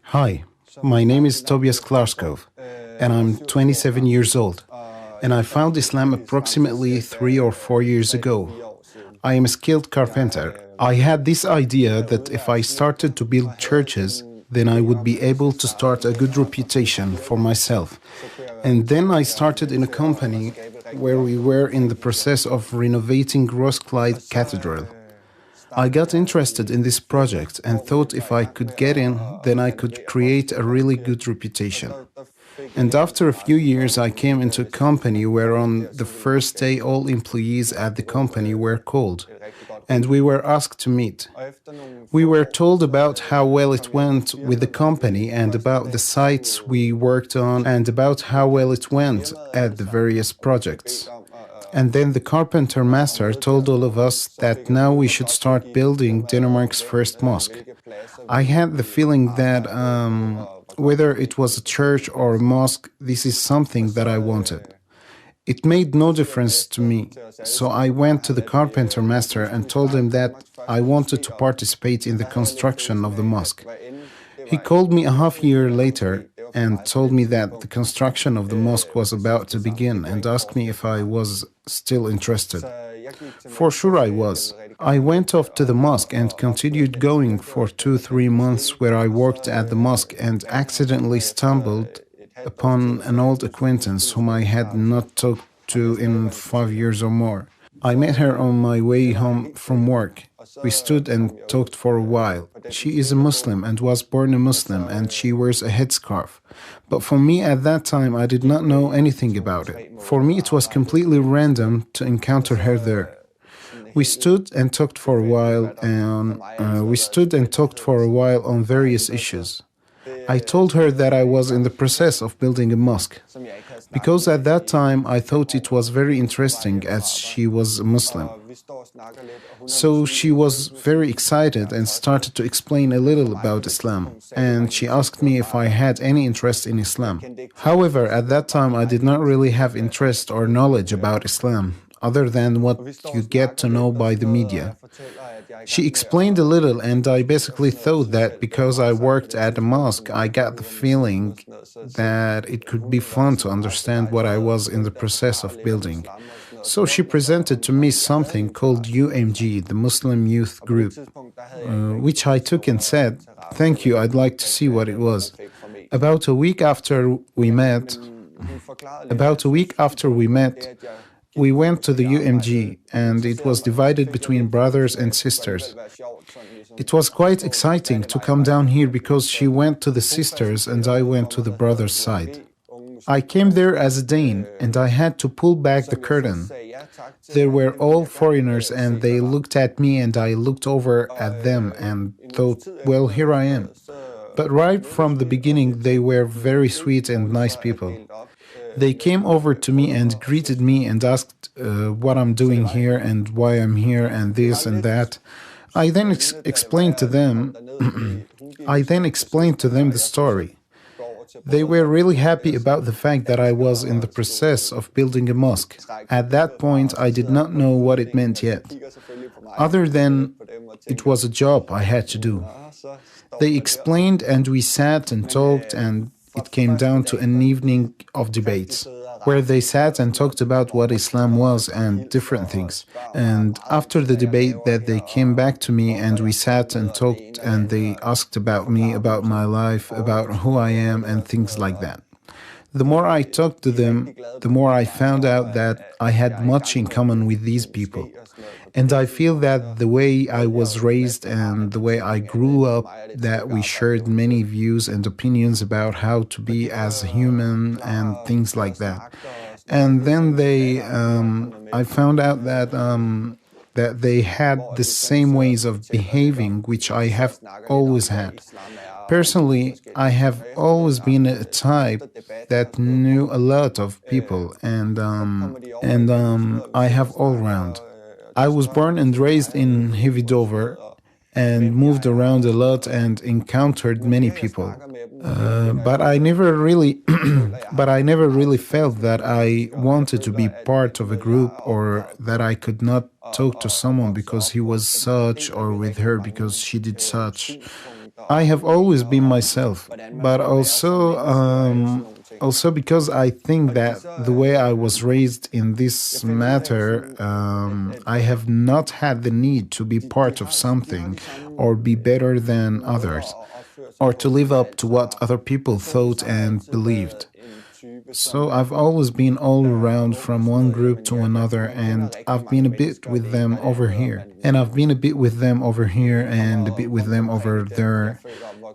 Hi, my name is Tobias Klarskov, and I'm 27 years old, and I found Islam approximately 3 or 4 years ago. I am a skilled carpenter. I had this idea that if I started to build churches, then I would be able to start a good reputation for myself. And then I started in a company where we were in the process of renovating Clyde Cathedral. I got interested in this project and thought if I could get in, then I could create a really good reputation. And after a few years, I came into a company where on the first day all employees at the company were called, and we were asked to meet. We were told about how well it went with the company and about the sites we worked on and about how well it went at the various projects. And then the carpenter master told all of us that now we should start building Denmark's first mosque. I had the feeling that whether it was a church or a mosque, this is something that I wanted. It made no difference to me, so I went to the carpenter master and told him that I wanted to participate in the construction of the mosque. He called me a half year later and told me that the construction of the mosque was about to begin and asked me if I was still interested. For sure I was. I went off to the mosque and continued going for 2, 3 months where I worked at the mosque and accidentally stumbled upon an old acquaintance whom I had not talked to in 5 years or more. I met her on my way home from work. We stood and talked for a while. She is a Muslim and was born a Muslim, and she wears a headscarf. But for me at that time, I did not know anything about it. For me, it was completely random to encounter her there. We stood and talked for a while, and we stood and talked for a while on various issues. I told her that I was in the process of building a mosque, because at that time I thought it was very interesting as she was a Muslim. So she was very excited and started to explain a little about Islam, and she asked me if I had any interest in Islam. However, at that time I did not really have interest or knowledge about Islam, other than what you get to know by the media. She explained a little, and I basically thought that because I worked at a mosque, I got the feeling that it could be fun to understand what I was in the process of building. So she presented to me something called UMG, the Muslim Youth Group, which I took and said, "Thank you, I'd like to see what it was." About a week after we met, about a week after we met, we went to the UMG, and it was divided between brothers and sisters. It was quite exciting to come down here because she went to the sisters and I went to the brothers' side. I came there as a Dane, and I had to pull back the curtain. They were all foreigners, and they looked at me, and I looked over at them and thought, well, here I am. But right from the beginning, they were very sweet and nice people. They came over to me and greeted me and asked what I'm doing here and why I'm here and this and that. I then explained to them. I then explained to them the story. They were really happy about the fact that I was in the process of building a mosque. At that point, I did not know what it meant yet, other than it was a job I had to do. They explained, and we sat and talked, and it came down to an evening of debates, where they sat and talked about what Islam was and different things. And after the debate that they came back to me and we sat and talked and they asked about me, about my life, about who I am and things like that. The more I talked to them, the more I found out that I had much in common with these people. And I feel that the way I was raised and the way I grew up, that we shared many views and opinions about how to be as a human and things like that. And then I found out that they had the same ways of behaving, which I have always had. Personally, I have always been a type that knew a lot of people, and I have all round. I was born and raised in Hevidover and moved around a lot and encountered many people. But I never really, but I never really felt that I wanted to be part of a group or that I could not talk to someone because he was such or with her because she did such. I have always been myself, but also because I think that the way I was raised in this matter, I have not had the need to be part of something or be better than others or to live up to what other people thought and believed. So I've always been all around from one group to another, and I've been a bit with them over here, and I've been a bit with them over here, and a bit with them over there.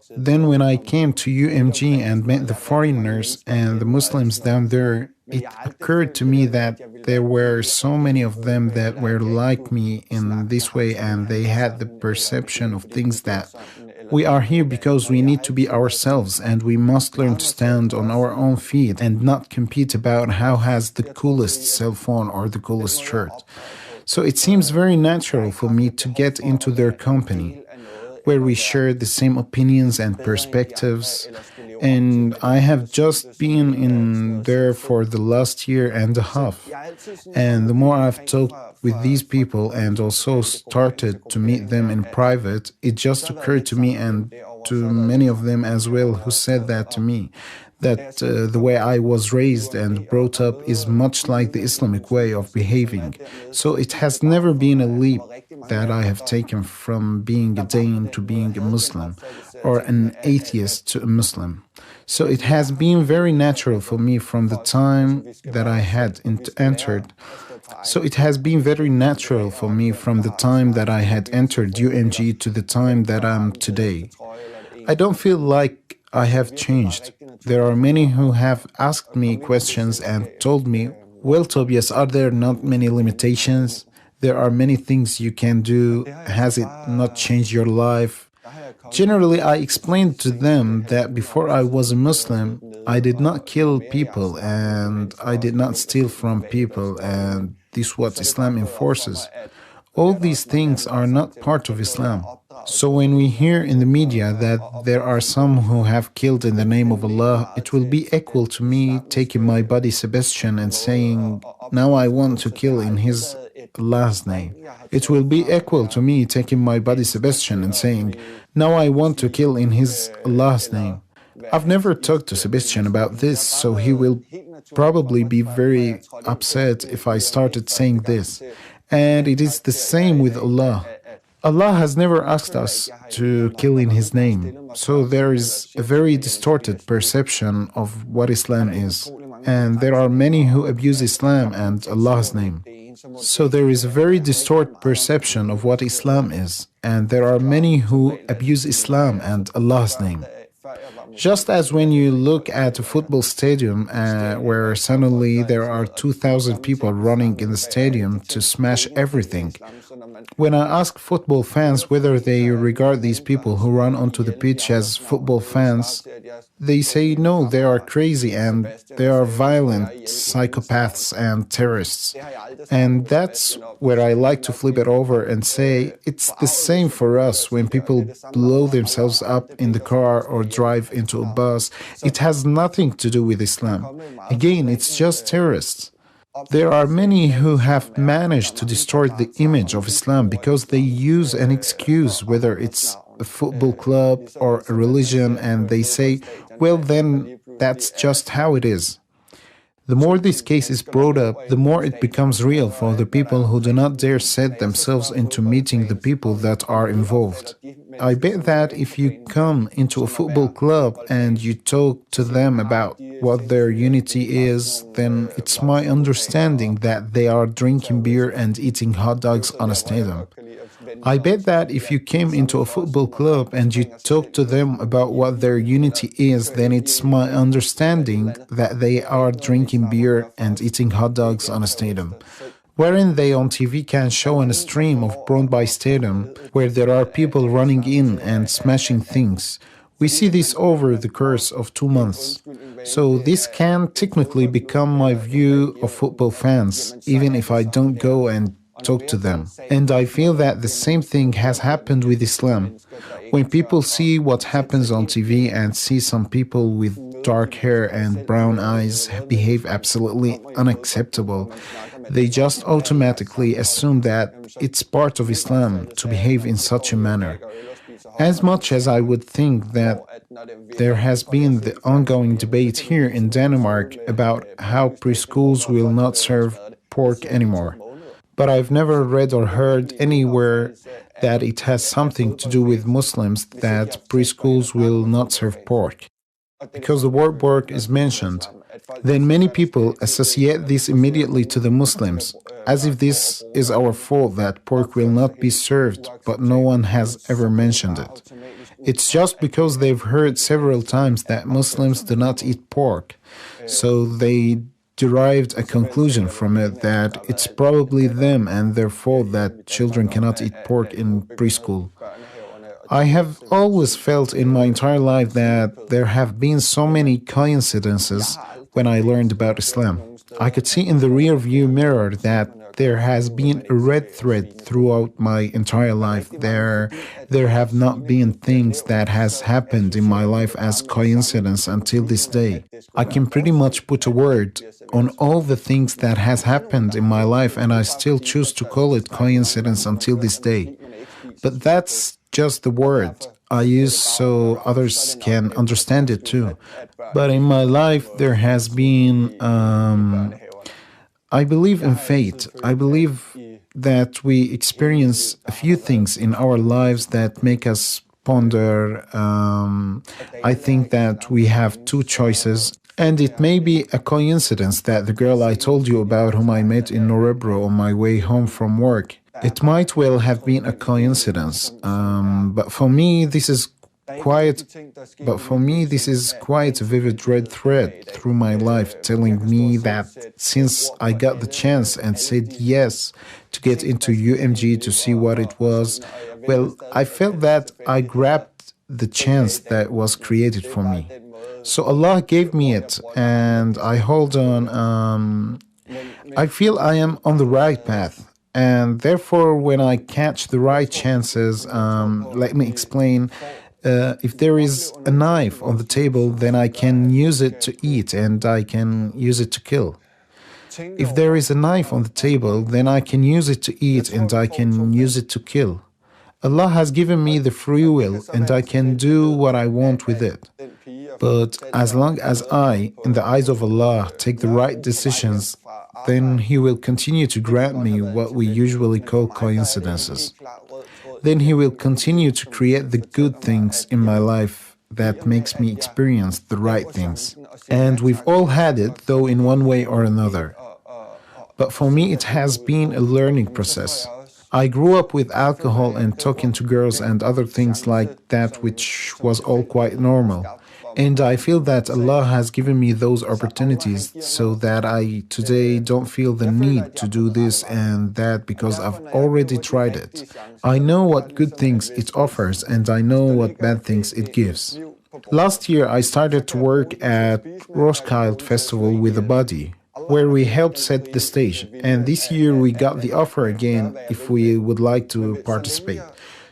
Then when I came to UMG and met the foreigners and the Muslims down there, it occurred to me that there were so many of them that were like me in this way, and they had the perception of things that we are here because we need to be ourselves and we must learn to stand on our own feet and not compete about how has the coolest cell phone or the coolest shirt. So it seems very natural for me to get into their company, where we share the same opinions and perspectives. And I have just been in there for the last year and a half. And the more I've talked with these people and also started to meet them in private, it just occurred to me and to many of them as well who said that to me, that the way I was raised and brought up is much like the Islamic way of behaving. So it has never been a leap that I have taken from being a Dane to being a Muslim or an atheist to a Muslim. So it has been very natural for me from the time that I had entered. So it has been very natural for me from the time that I had entered UMG to the time that I'm today. I don't feel like I have changed. There are many who have asked me questions and told me, well, Tobias, are there not many limitations? There are many things you can do. Has it not changed your life? Generally, I explained to them that before I was a Muslim, I did not kill people and I did not steal from people, and this is what Islam enforces. All these things are not part of Islam. So when we hear in the media that there are some who have killed in the name of Allah, it will be equal to me taking my body Sebastian and saying, now I want to kill in his Allah's name. It will be equal to me taking my body Sebastian and saying, now I want to kill in his Allah's name. I've never talked to Sebastian about this, so he will probably be very upset if I started saying this. And it is the same with Allah. Allah has never asked us to kill in His name, so there is a very distorted perception of what Islam is, and there are many who abuse Islam and Allah's name. So there is a very distorted perception of what Islam is, and there are many who abuse Islam and Allah's name. Just as when you look at a football stadium where suddenly there are 2,000 people running in the stadium to smash everything. When I ask football fans whether they regard these people who run onto the pitch as football fans, they say no, they are crazy and they are violent psychopaths and terrorists. And that's where I like to flip it over and say it's the same for us when people blow themselves up in the car or drive into a bus. It has nothing to do with Islam. Again, it's just terrorists. There are many who have managed to distort the image of Islam because they use an excuse, whether it's a football club or a religion, and they say, well, then that's just how it is. The more this case is brought up, the more it becomes real for the people who do not dare set themselves into meeting the people that are involved. I bet that if you come into a football club and you talk to them about what their unity is, then it's my understanding that they are drinking beer and eating hot dogs on a stadium. I bet that if you came into a football club and you talk to them about what their unity is, then it's my understanding that they are drinking beer and eating hot dogs on a stadium. Wherein they on TV can show a stream of Broadway Stadium where there are people running in and smashing things. We see this over the course of 2 months. So this can technically become my view of football fans, even if I don't go and talk to them. And I feel that the same thing has happened with Islam. When people see what happens on TV and see some people with dark hair and brown eyes behave absolutely unacceptable, they just automatically assume that it's part of Islam to behave in such a manner. As much as I would think that there has been the ongoing debate here in Denmark about how preschools will not serve pork anymore, but I've never read or heard anywhere that it has something to do with Muslims that preschools will not serve pork. Because the word pork is mentioned, then many people associate this immediately to the Muslims, as if this is our fault that pork will not be served, but no one has ever mentioned it. It's just because they've heard several times that Muslims do not eat pork, so they derived a conclusion from it that it's probably them and their fault that children cannot eat pork in preschool. I have always felt in my entire life that there have been so many coincidences when I learned about Islam. I could see in the rear view mirror that there has been a red thread throughout my entire life. There have not been things that has happened in my life as coincidence until this day. I can pretty much put a word on all the things that has happened in my life, and I still choose to call it coincidence until this day. But that's just the word I use so others can understand it too. But in my life, there has been I believe in fate. I believe that we experience a few things in our lives that make us ponder. I think that we have two choices. And it may be a coincidence that the girl I told you about, whom I met in Norebro on my way home from work, it might well have been a coincidence. But for me, this is quite a vivid red thread through my life, telling me that since I got the chance and said yes to get into UMG to see what it was, well, I felt that I grabbed the chance that was created for me. So Allah gave me it, and I hold on. I feel I am on the right path. And therefore, when I catch the right chances, let me explain. If there is a knife on the table, then I can use it to eat and I can use it to kill. If there is a knife on the table, then I can use it to eat and I can use it to kill. Allah has given me the free will and I can do what I want with it. But as long as I, in the eyes of Allah, take the right decisions, then He will continue to grant me what we usually call coincidences. Then He will continue to create the good things in my life that makes me experience the right things. And we've all had it, though in one way or another. But for me, it has been a learning process. I grew up with alcohol and talking to girls and other things like that, which was all quite normal. And I feel that Allah has given me those opportunities so that I today don't feel the need to do this and that because I've already tried it. I know what good things it offers and I know what bad things it gives. Last year I started to work at Roskilde Festival with a buddy, where we helped set the stage. And this year we got the offer again if we would like to participate.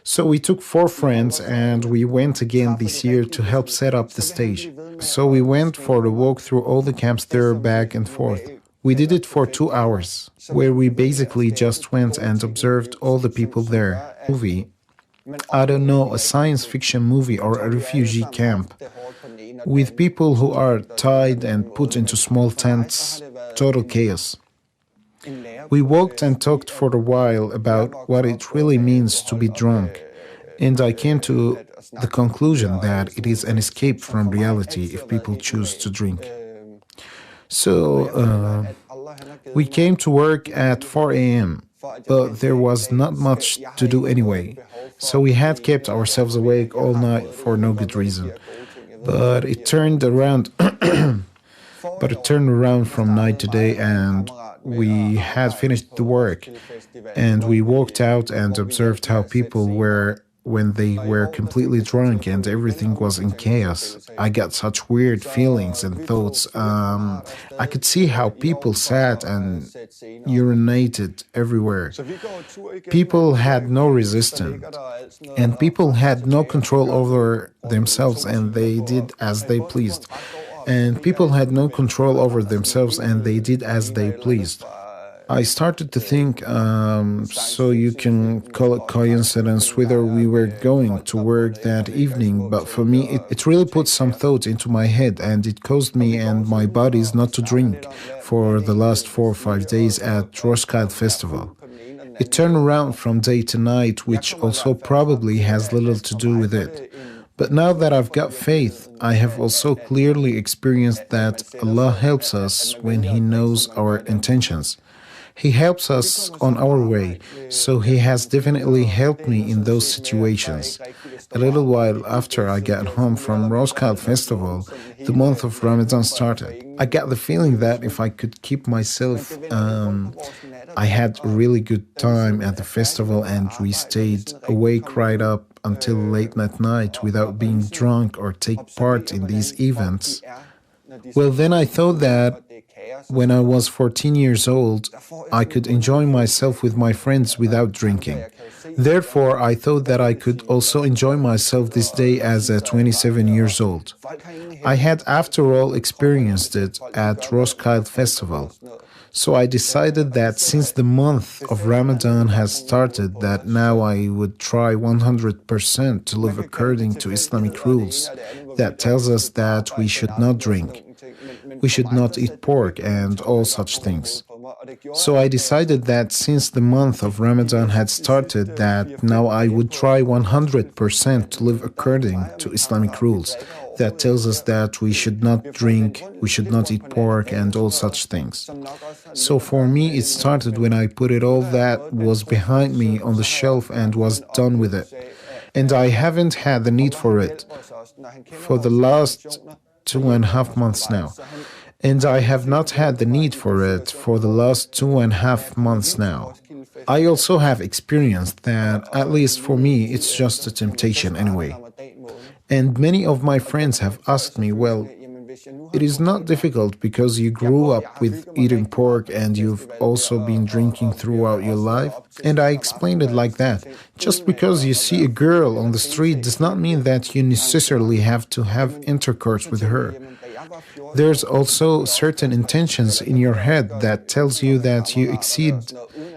So we took 4 friends and we went again this year to help set up the stage. So we went for a walk through all the camps there back and forth. We did it for 2 hours, where we basically just went and observed all the people there. Movie, I don't know, a science fiction movie or a refugee camp, with people who are tied and put into small tents, total chaos. We walked and talked for a while about what it really means to be drunk, and I came to the conclusion that it is an escape from reality if people choose to drink. So we came to work at 4 a.m., but there was not much to do anyway, so we had kept ourselves awake all night for no good reason. But it turned around from night to day, and we had finished the work, and we walked out and observed how people were when they were completely drunk and everything was in chaos. I got such weird feelings and thoughts. I could see how people sat and urinated everywhere. People had no resistance, and people had no control over themselves, and they did as they pleased. And people had no control over themselves and they did as they pleased. I started to think, so you can call it coincidence whether we were going to work that evening, but for me, it really put some thought into my head and it caused me and my bodies not to drink for the last 4 or 5 days at Roskilde Festival. It turned around from day to night, which also probably has little to do with it. But now that I've got faith, I have also clearly experienced that Allah helps us when He knows our intentions. He helps us on our way, so He has definitely helped me in those situations. A little while after I got home from Roskilde Festival, the month of Ramadan started. I got the feeling that if I could keep myself, I had a really good time at the festival and we stayed awake right up until late at night without being drunk or take part in these events. Well, then I thought that when I was 14 years old, I could enjoy myself with my friends without drinking. Therefore, I thought that I could also enjoy myself this day as a 27 years old. I had, after all, experienced it at Roskilde Festival. So I decided that since the month of Ramadan has started, that now I would try 100% to live according to Islamic rules that tells us that we should not drink, we should not eat pork and all such things. So I decided that since the month of Ramadan had started, that now I would try 100% to live according to Islamic rules that tells us that we should not drink, we should not eat pork and all such things. So for me, it started when I put it all that was behind me on the shelf and was done with it. And I haven't had the need for it for the last 2.5 months now. And I have not had the need for it for the last 2.5 months now. I also have experienced that, at least for me, it's just a temptation anyway. And many of my friends have asked me, well, it is not difficult because you grew up with eating pork and you've also been drinking throughout your life. And I explained it like that. Just because you see a girl on the street does not mean that you necessarily have to have intercourse with her. There's also certain intentions in your head that tells you that you exceed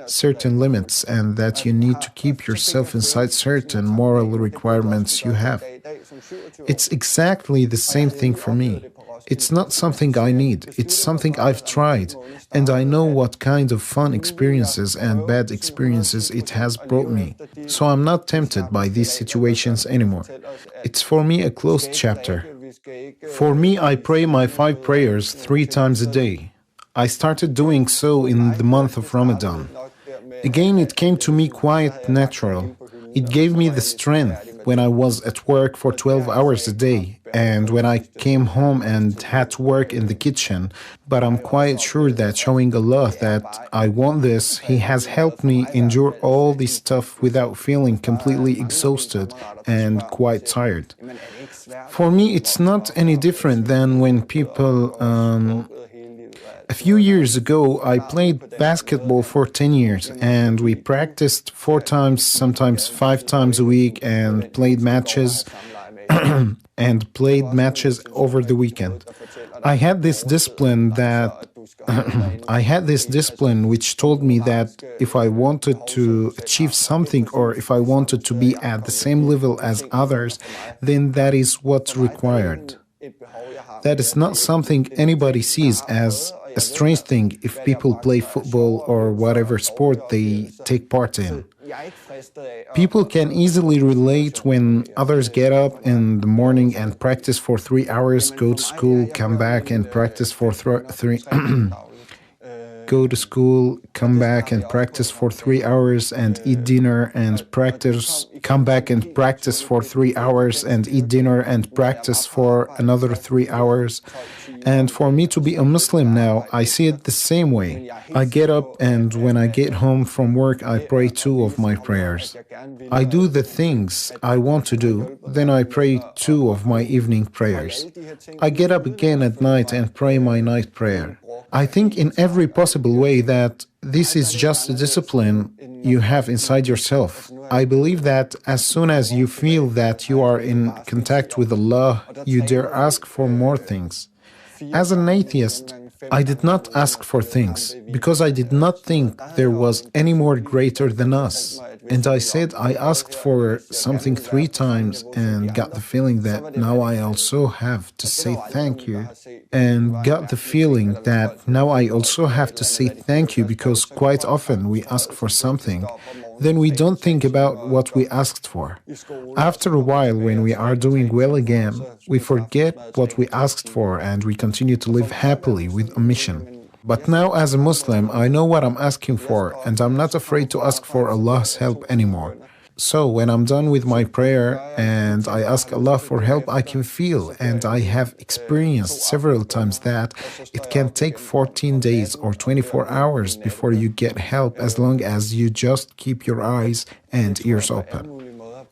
certain limits and that you need to keep yourself inside certain moral requirements you have. It's exactly the same thing for me. It's not something I need, it's something I've tried, and I know what kind of fun experiences and bad experiences it has brought me. So I'm not tempted by these situations anymore. It's for me a closed chapter. For me, I pray my 5 prayers 3 times a day. I started doing so in the month of Ramadan. Again, it came to me quite natural. It gave me the strength when I was at work for 12 hours a day and when I came home and had to work in the kitchen. But I'm quite sure that showing Allah that I want this, He has helped me endure all this stuff without feeling completely exhausted and quite tired. For me, it's not any different than when people... A few years ago, I played basketball for 10 years and we practiced 4 times, sometimes 5 times a week and played matches over the weekend. I had this discipline which told me that if I wanted to achieve something or if I wanted to be at the same level as others, then that is what's required. That is not something anybody sees as a strange thing if people play football or whatever sport they take part in. People can easily relate when others get up in the morning and practice for 3 hours, go to school, come back and practice for go to school, come back and practice for 3 hours and eat dinner and practice, come back and practice for 3 hours and eat dinner and practice for another 3 hours. And for me to be a Muslim now, I see it the same way. I get up and when I get home from work, I pray 2 of my prayers. I do the things I want to do, then I pray 2 of my evening prayers. I get up again at night and pray my night prayer. I think in every possible way that this is just a discipline you have inside yourself. I believe that as soon as you feel that you are in contact with Allah, you dare ask for more things. As an atheist, I did not ask for things because I did not think there was any more greater than us. And I said I asked for something 3 times and got the feeling that now I also have to say thank you. And got the feeling that now I also have to say thank you because quite often we ask for something, then we don't think about what we asked for. After a while, when we are doing well again, we forget what we asked for and we continue to live happily with omission. But now, as a Muslim, I know what I'm asking for, and I'm not afraid to ask for Allah's help anymore. So, when I'm done with my prayer and I ask Allah for help, I can feel, and I have experienced several times that it can take 14 days or 24 hours before you get help as long as you just keep your eyes and ears open.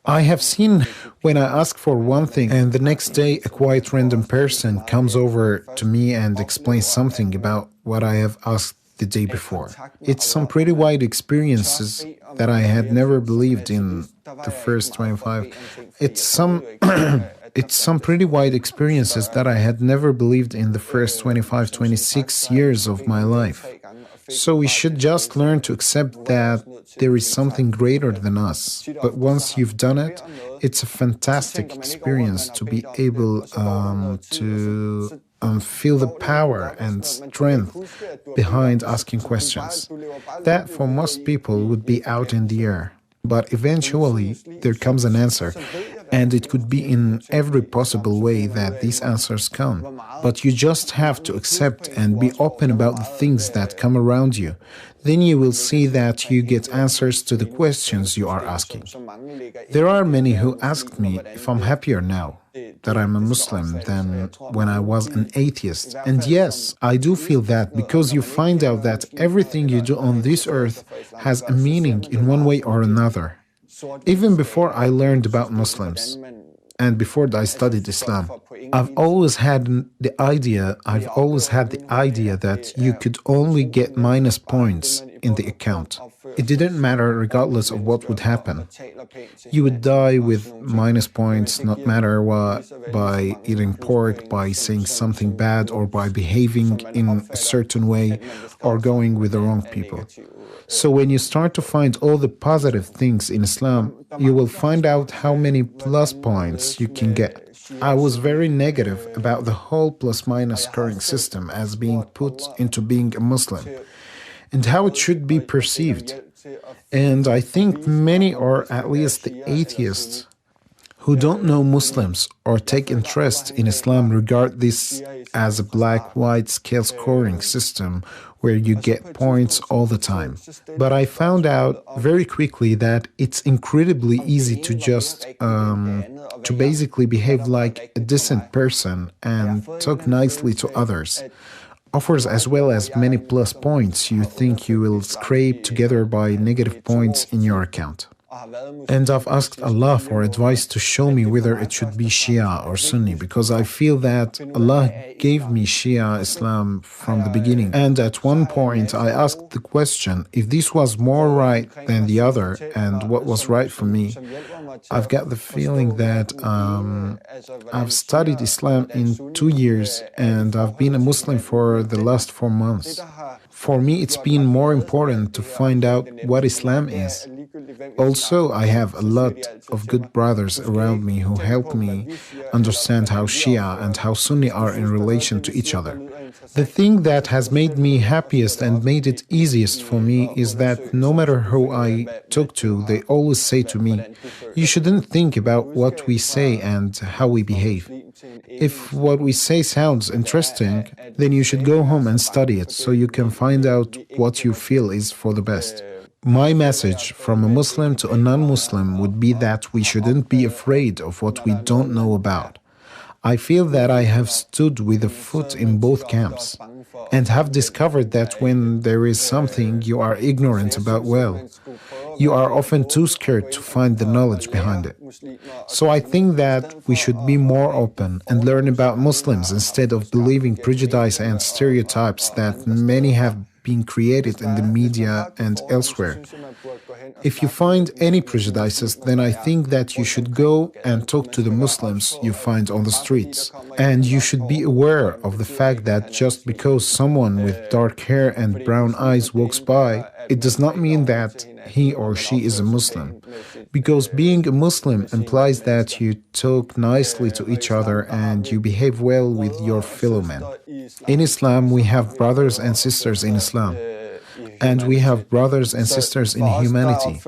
I have seen when I ask for one thing and the next day a quite random person comes over to me and explains something about what I have asked the day before. It's some pretty wide experiences that I had never believed in the first 25. It's some pretty wide experiences that I had never believed in the first 25, 26 years of my life. So we should just learn to accept that there is something greater than us. But once you've done it, it's a fantastic experience to be able to feel the power and strength behind asking questions. That for most people would be out in the air. But eventually, there comes an answer, and it could be in every possible way that these answers come. But you just have to accept and be open about the things that come around you. Then you will see that you get answers to the questions you are asking. There are many who asked me if I'm happier now that I'm a Muslim than when I was an atheist. And yes, I do feel that because you find out that everything you do on this earth has a meaning in one way or another. Even before I learned about Muslims and before I studied Islam, I've always had the idea that you could only get minus points in the account. It didn't matter regardless of what would happen. You would die with minus points, not matter what, by eating pork, by saying something bad, or by behaving in a certain way, or going with the wrong people. So when you start to find all the positive things in Islam, you will find out how many plus points you can get. I was very negative about the whole plus-minus scoring system as being put into being a Muslim and how it should be perceived. And I think many, or at least the atheists, who don't know Muslims or take interest in Islam regard this as a black-white scale scoring system where you get points all the time. But I found out very quickly that it's incredibly easy to just to basically behave like a decent person and talk nicely to others. Offers as well as many plus points you think you will scrape together by negative points in your account. And I've asked Allah for advice to show me whether it should be Shia or Sunni, because I feel that Allah gave me Shia Islam from the beginning. And at one point I asked the question if this was more right than the other and what was right for me. I've got the feeling that I've studied Islam in 2 years and I've been a Muslim for the last 4 months. For me, it's been more important to find out what Islam is. Also, I have a lot of good brothers around me who help me understand how Shia and how Sunni are in relation to each other. The thing that has made me happiest and made it easiest for me is that no matter who I talk to, they always say to me, "You shouldn't think about what we say and how we behave. If what we say sounds interesting, then you should go home and study it so you can find out what you feel is for the best." My message from a Muslim to a non-Muslim would be that we shouldn't be afraid of what we don't know about. I feel that I have stood with a foot in both camps and have discovered that when there is something you are ignorant about well, you are often too scared to find the knowledge behind it. So I think that we should be more open and learn about Muslims instead of believing prejudice and stereotypes that many have been created in the media and elsewhere. If you find any prejudices, then I think that you should go and talk to the Muslims you find on the streets. And you should be aware of the fact that just because someone with dark hair and brown eyes walks by, it does not mean that he or she is a Muslim. Because being a Muslim implies that you talk nicely to each other and you behave well with your fellow men. In Islam, we have brothers and sisters in Islam. And we have brothers and sisters in humanity.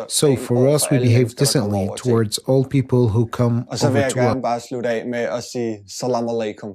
So for us, we behave decently towards all people who come Og så vil over jeg to us. gerne bare slutte af med at sige salam alaikum.